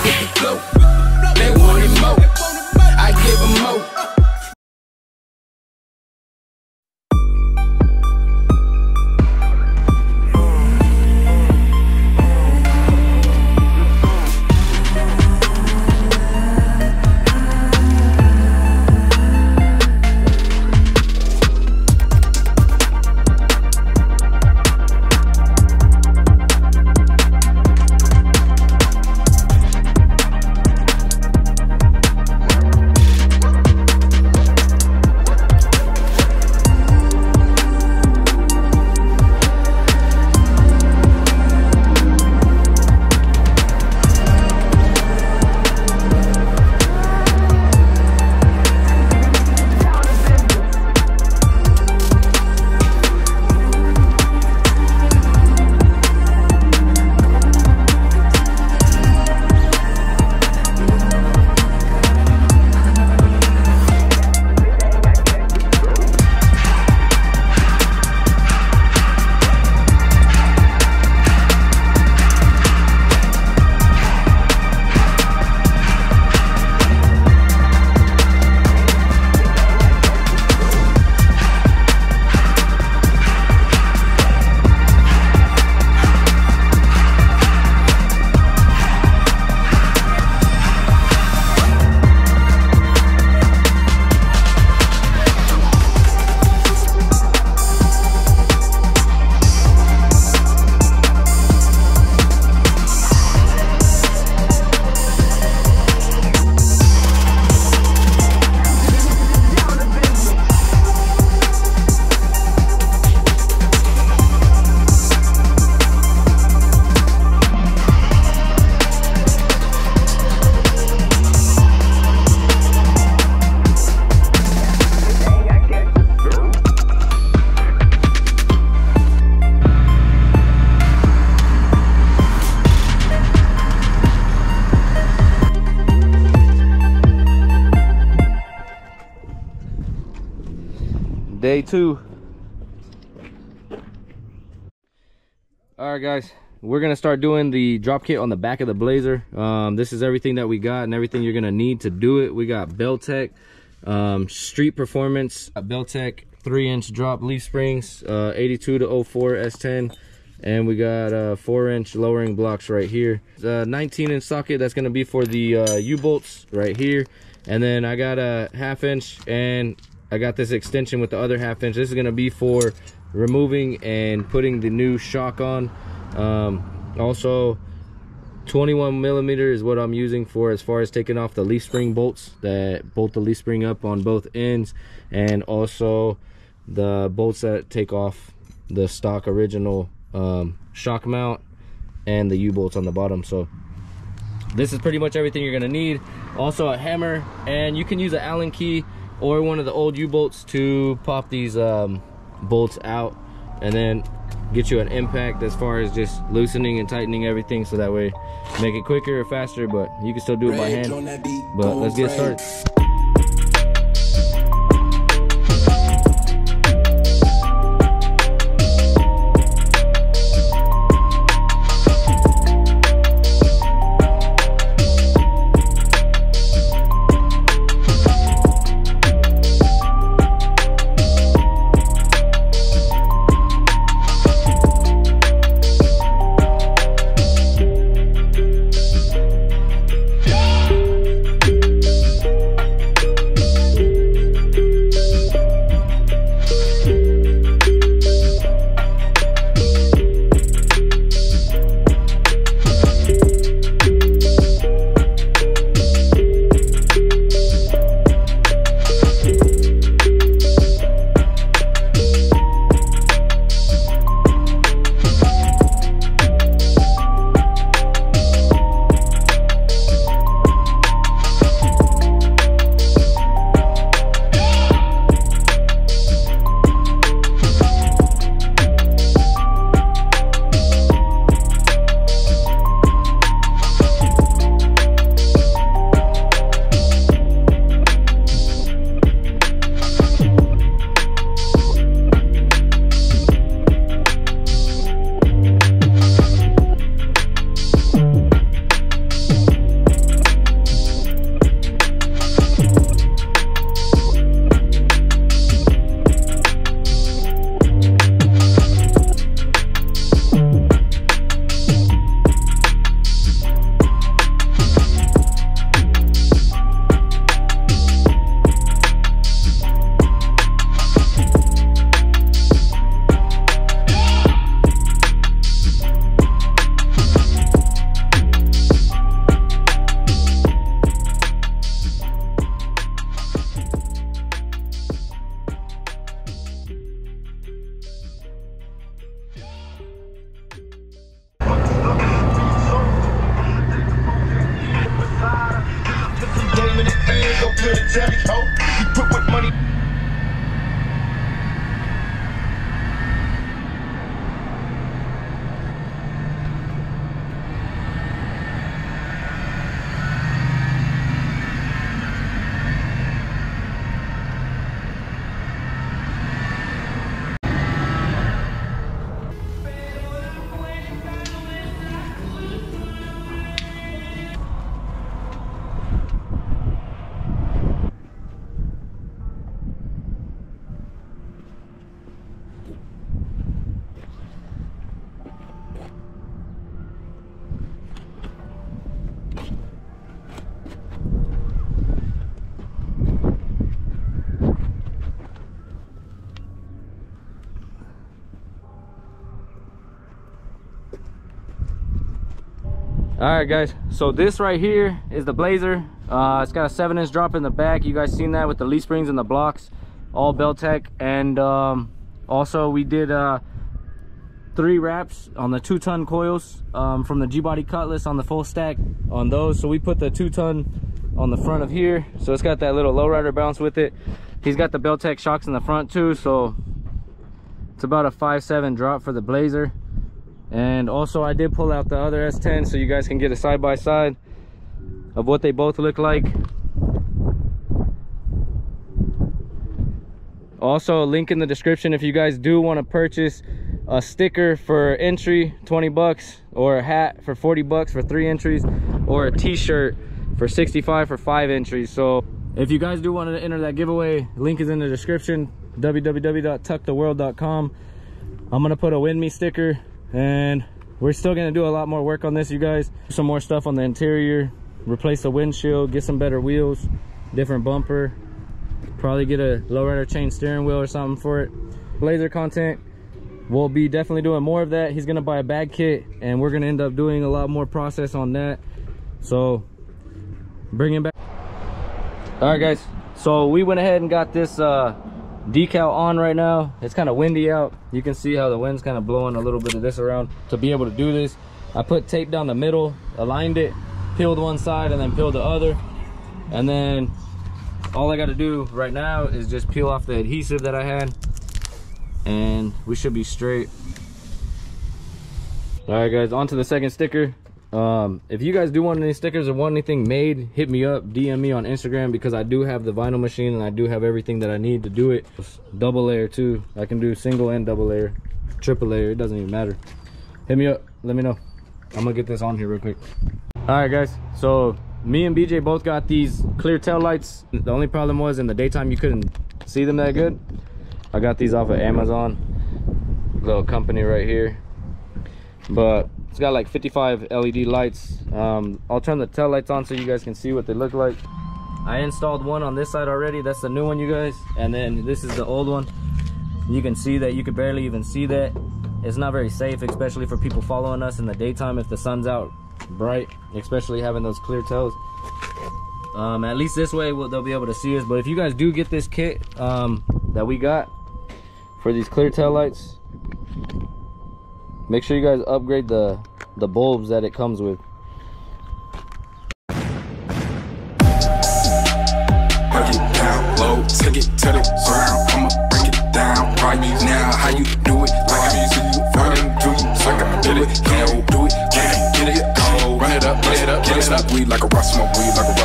with the flow. They wanted more, I give them more. Day 2. All right guys, we're gonna start doing the drop kit on the back of the Blazer. This is everything that we got and everything you're gonna need to do it. We got Beltec Street Performance, Beltec 3-inch drop leaf springs, 82 to 04 S10, and we got 4-inch lowering blocks right here. 19-inch socket that's gonna be for the U-bolts right here, and then I got a 1/2 inch and I got this extension with the other 1/2 inch. This is gonna be for removing and putting the new shock on. Also 21 millimeter is what I'm using for as far as taking off the leaf spring bolts that bolt the leaf spring up on both ends, and also the bolts that take off the stock original shock mount and the U-bolts on the bottom. So this is pretty much everything you're gonna need. Also a hammer, and you can use an Allen key or one of the old U-bolts to pop these bolts out, and then get you an impact as far as just loosening and tightening everything, so that way make it quicker or faster, but you can still do it by hand. But let's get started. jelly, ho. You put with money. All right guys, so this right here is the Blazer. It's got a 7-inch drop in the back. You guys seen that with the leaf springs and the blocks, all Beltec. And also we did 3 wraps on the 2-ton coils from the G-Body Cutlass on the full stack on those. So we put the 2-ton on the front of here, so it's got that little lowrider bounce with it. He's got the Beltec shocks in the front too, so it's about a 5.7 drop for the Blazer. And also I did pull out the other S10 so you guys can get a side-by-side of what they both look like. Also, a link in the description if you guys do want to purchase a sticker for entry, 20 bucks, or a hat for 40 bucks for 3 entries, or a t-shirt for 65 for 5 entries. So if you guys do want to enter that giveaway, link is in the description, www.tucktheworld.com. I'm gonna put a Win Me sticker. And we're still going to do a lot more work on this, you guys. Some more stuff on the interior, replace the windshield, get some better wheels, different bumper, probably get a lowrider chain steering wheel or something for it. Blazer content, we'll be definitely doing more of that. He's going to buy a bag kit and we're going to end up doing a lot more process on that. So bring him back. All right guys, so we went ahead and got this decal on right now. It's kind of windy out. You can see how the wind's kind of blowing a little bit of this around. To be able to do this, I put tape down the middle, aligned it, peeled one side and then peeled the other, and then all I got to do right now is just peel off the adhesive that I had and we should be straight. All right guys, on to the second sticker. If you guys do want any stickers or want anything made, hit me up, DM me on Instagram, because I do have the vinyl machine and I do have everything that I need to do it. Double layer too. I can do single and double layer, triple layer, it doesn't even matter. Hit me up, let me know. I'm gonna get this on here real quick. All right guys, so me and BJ both got these clear tail lights. The only problem was in the daytime you couldn't see them that good. I got these off of Amazon, little company right here, but it's got like 55 LED lights. I'll turn the tail lights on so you guys can see what they look like. I installed one on this side already. That's the new one, you guys. And then this is the old one. You can see that you could barely even see that. It's not very safe, especially for people following us in the daytime if the sun's out bright, especially having those clear tails. At least this way they'll be able to see us. But if you guys do get this kit that we got for these clear tail lights, make sure you guys upgrade the bulbs that it comes with. Break it down low, take it to the ground. I'ma break it down right now. How you do it? Like I used to you, running to you. Like I did it, can't do it, can't get it. Oh, run it up, run it up, run it up. Weed like a rock, smoke weed like a rock.